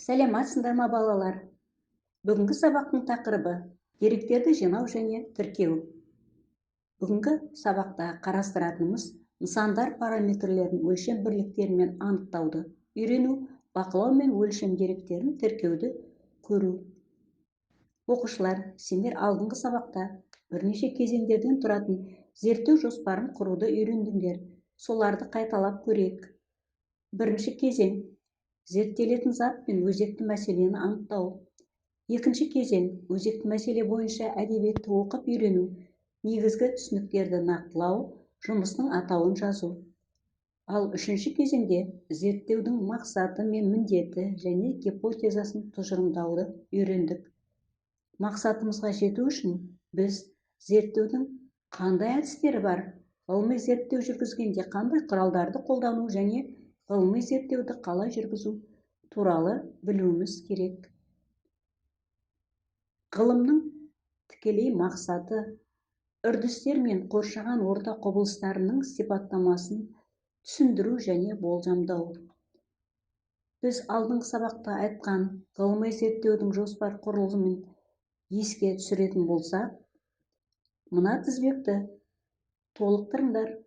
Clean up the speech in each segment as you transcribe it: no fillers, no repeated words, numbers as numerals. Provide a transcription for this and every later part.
Сәлематсыңдар ма балалар? Бүгінгі сабақтың тақырыбы деректерді жинау және тіркеу. Бүгінгі сабақта қарастыратынымыз нысандар параметрлерін өлшем бірліктерімен анықтауды үйрену, бақылау мен өлшем деректерін тіркеуді көру. Оқушылар, сендер алдыңғы сабақта бірнеше кезеңдерден тұратын зерттеу жоспарын құруды үйрендіңдер. Соларды қайталап көрейік. Бірінші кезең – зерттелетін зат пен өзекті мәселені анықтау. Екінші кезең – өзекті мәселе бойынша әдебиетті оқып үйрену, негізгі түсініктерді нақтылау, жұмыстың атауын жазу. Ал үшінші кезеңде зерттеудің мақсаты мен міндеті және гипотезасын тұжырымдауды үйрендік. Мақсатымызға жету үшін біз зерттеудің қандай әдістері бар, ғылыми зерттеу жүргізгенде қандай құралдарды қолдану және ғылыми зерттеуді қалай жүргізу туралы білуіміз керек. Ғылымның тікелей мақсаты үрдістер мен қоршаған орта құбылыстарының сипаттамасын түсіндіру және болжамдау. Біз алдыңғы сабақта айтқан ғылыми зерттеудің жоспар құрылымын еске түсіретін болсақ, мына тізбекті толықтырыңдар.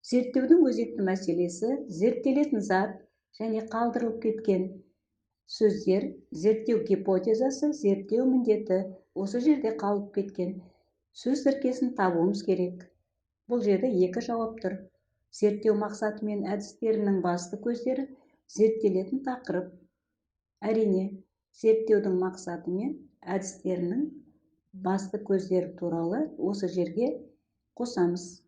Зерттеудің өзекті мәселесі, зерттелетін зат және қалдырылып кеткен сөздер, зерттеу гипотезасы, зерттеу міндеті. Осы жерде қалып кеткен сөз тіркесін табуымыз керек. Бұл жерде екі жауап тұр. Зерттеу мақсаты мен әдістерінің басты көздері, зерттелетін тақырып. Әрине, зерттеудің мақсаты мен әдістерінің басты көздері туралы осы жерге қосамыз.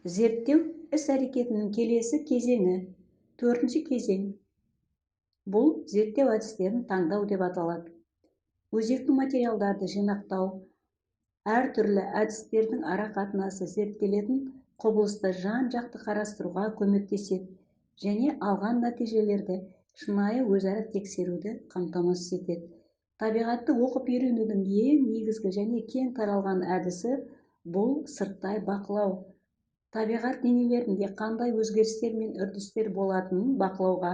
Зерттеу іс-әрекетінің келесі кезеңі, төртінші кезең. Бұл зерттеу әдістерін таңдау деп аталады. Өзекті материалдарды жинақтау, әртүрлі әдістердің арақатынасы зерттелетін құбылысты жан-жақты қарастыруға көмектеседі және алған нәтижелерді шынайы өзара тексеруді қамтамасыз етеді. Табиғатты оқып үйренудің ең негізгі және кең таралған әдісі бұл сырттай бақылау. Табиғат денелерінде қандай өзгерістер мен үрдістер болатынын бақылауға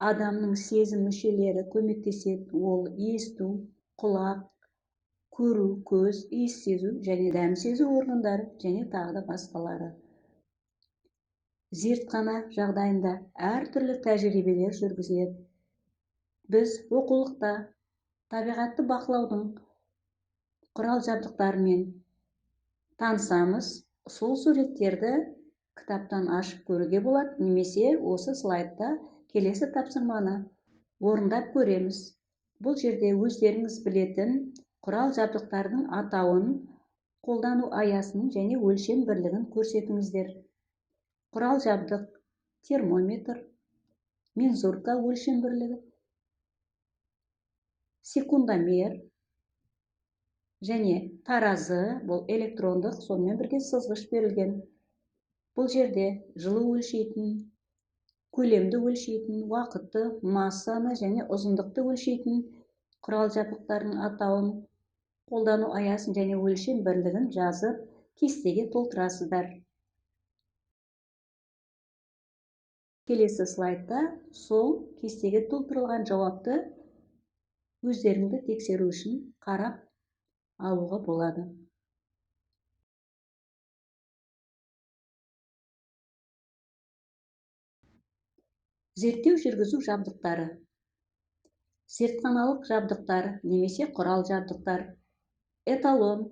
адамның сезім мүшелері көмектеседі. Ол есту, құлақ, көру, көз, иіс сезу және дәм сезу органдары және тағы да басқалары. Зертхана жағдайында әртүрлі тәжірибелер жүргізіледі. Біз оқулықта табиғатты бақылаудың құрал-жабдықтарымен танысамыз. Сол суреттерді кітаптан ашып көруге болады, немесе осы слайдта келесі тапсырманы орындап көреміз. Бұл жерде өздеріңіз білетін құрал-жабдықтардың атауын, қолдану аясын және өлшем бірлігін көрсетіңіздер. Құрал-жабдық: термометр, мензурка өлшем бірлігі, секундомер және таразы, бұл электрондық, сонымен бірге сызғыш берілген. Бұл жерде жылу өлшейтін, көлемді өлшейтін, уақытты, массаны және ұзындықты өлшейтін құрал-жабдықтардың атауын, қолдану аясын және өлшем бірлігін жазып, кестеге толтырасыздар. Келесі слайдта сол кестеге толтырылған жауапты өздеріңді тексеру үшін қарап алуға болады. Зерттеу жүргізу жабдықтары. Зертханалық жабдықтар немесе құрал-жабдықтар. Эталон,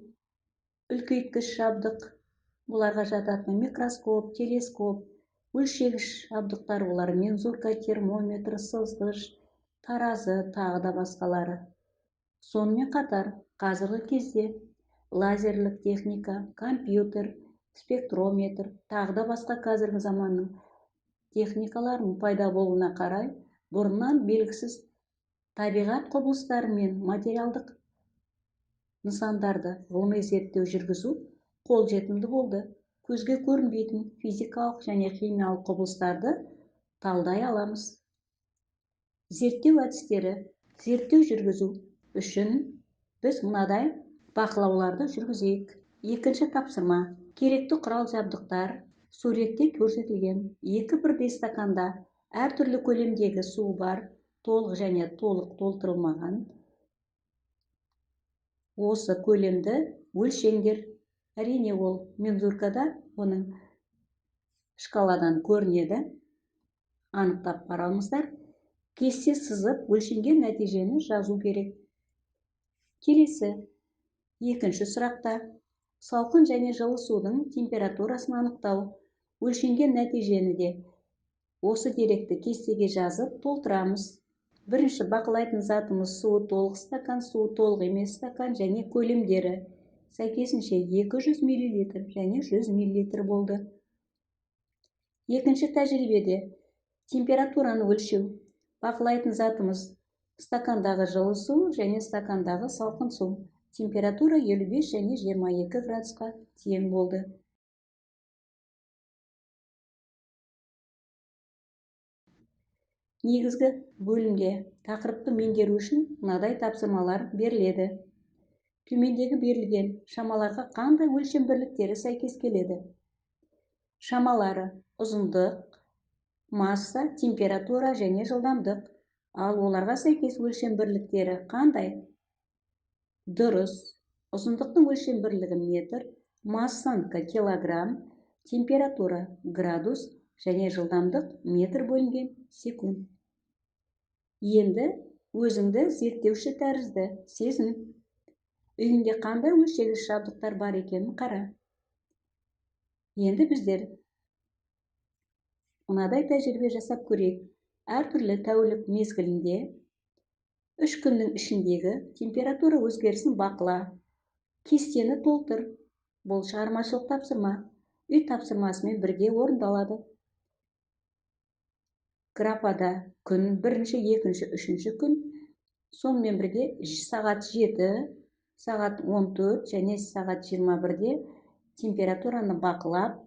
үлкейткіш жабдық, бұларға жататын микроскоп, телескоп, өлшегіш жабдықтар, олар мензурка, термометр, сызғыш, таразы, тағы да басқалары. Сонымен қатар, қазіргі кезде лазерлік техника, компьютер, спектрометр, тағы да басқа қазіргі заманның техникаларының пайда болуына қарай, бұрыннан белгісіз табиғат құбылыстары мен материалдық нысандарды ғылыми зерттеу жүргізу қолжетімді болды. Көзге көрінбейтін физикалық және химиялық құбылыстарды талдай аламыз. Зерттеу әдістері. Зерттеу жүргізу үшін біз мынадай бақылауларды жүргізейік. Екінші тапсырма. Керекті құрал-жабдықтар суретте көрсетілген екі бірдей стаканда әртүрлі көлемдегі су бар, толық және толық толтырылмаған. Осы көлемді өлшеңдер. Әрине, ол мензуркада оның шкаладан көрінеді. Анықтап қараңыздар. Кесте сызып, өлшенген нәтижені жазу керек. Келесі, екінші сұрақта салқын және жылы судың температурасын анықтау. Өлшенген нәтижені де осы деректі кестеге жазып толтырамыз. Бірінші бақылайтын затымыз суы толық стакан, суы толық емес стакан және көлемдері. Сәйкесінше 200 мл және 100 мл болды. Екінші тәжірибеде температураны өлшеу. Бақылайтын затымыз стакандағы жылы су және стакандағы салқын су. Температура 55 және 22 градусқа тең болды. Негізгі бөлімде тақырыпты меңгеру үшін мынадай тапсырмалар беріледі. Төмендегі берілген шамаларға қандай өлшем бірліктері сәйкес келеді? Шамалары: ұзындық, масса, температура және жылдамдық. Ал оларға сәйкес өлшем бірліктері қандай? Дұрыс. Ұзындықтың өлшем бірлігі метр, массанікі килограмм, температура градус және жылдамдық метр бөлінген секунд. Енді өзіңді зерттеуші тәрізді сезін. Үйінде қандай өлшегіш жабдықтар бар екенін қара. Енді біздер мынадай тәжірибе жасап көрейік. Әртүрлі тәулік мезгілінде 3 күннің ішіндегі температура өзгерісін бақыла. Кестені толтыр. Бұл шығармашылық тапсырма. Үй тапсырмасымен бірге орындалады. Графада күн, бірінші, екінші, үшінші күн. Сонымен бірге сағат 7, сағат 14 және сағат 21-де температураны бақылап,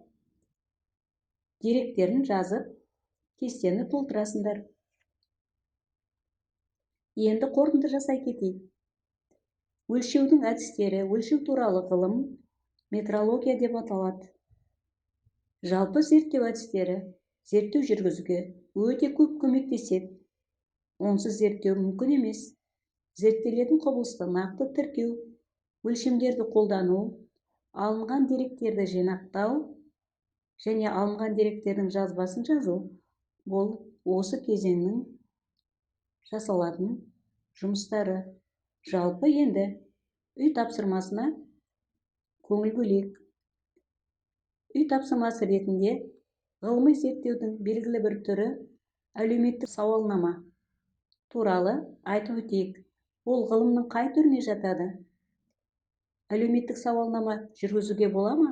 деректерін жазып, кестені толтырасыңдар. Енді қорытынды жасай кетейік. Өлшеудің әдістері, өлшеу туралы ғылым метрология деп аталады. Жалпы зерттеу әдістері зерттеу жүргізуге өте көп көмектеседі. Онсыз зерттеу мүмкін емес. Зерттелетін құбылысты нақты тіркеу, өлшемдерді қолдану, алынған деректерді жинақтау және алынған деректердің жазбасын жазу. Бұл осы кезеңнің жасалатын жұмыстары. Жалпы енді үй тапсырмасына көңіл бөлейік. Үй тапсырмасы ретінде ғылыми зерттеудің белгілі бір түрі әлеуметтік сауалнама туралы айтып өтейік. Ол ғылымның қай түріне жатады? Әлеуметтік сауалнама жүргізуге бола ма?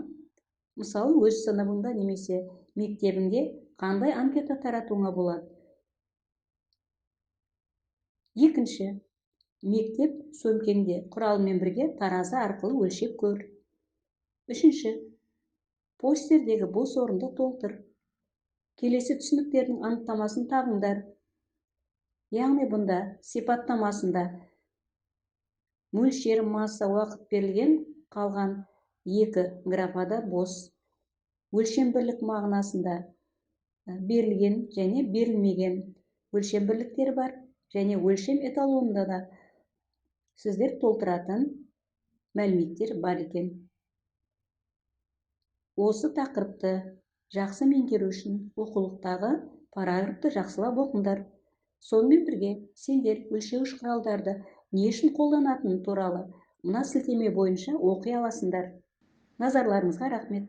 Мысалы, өз сыныбыңда немесе мектебіңде қандай анкета таратуыңа болады? Екінші, мектеп сөмкеңде құралмен бірге таразы арқылы өлшеп көр. Үшінші, постердегі бос орынды толтыр. Келесі түсініктердің анықтамасын табыңдар. Яғни бұнда сипаттамасында мөлшер, масса, уақыт берілген, қалған екі графада бос. Өлшем бірлік мағынасында берілген және берілмеген өлшем бірліктері бар, және өлшем эталонында да сіздер толтыратын мәліметтер бар екен. Осы тақырыпты жақсы меңгеру үшін оқулықтағы параграфты жақсылап оқыңдар. Сонымен бірге сендер өлшеуіш құралдарды не үшін қолданатыны туралы мына сілтеме бойынша оқи аласыңдар. Назарларыңызға рахмет.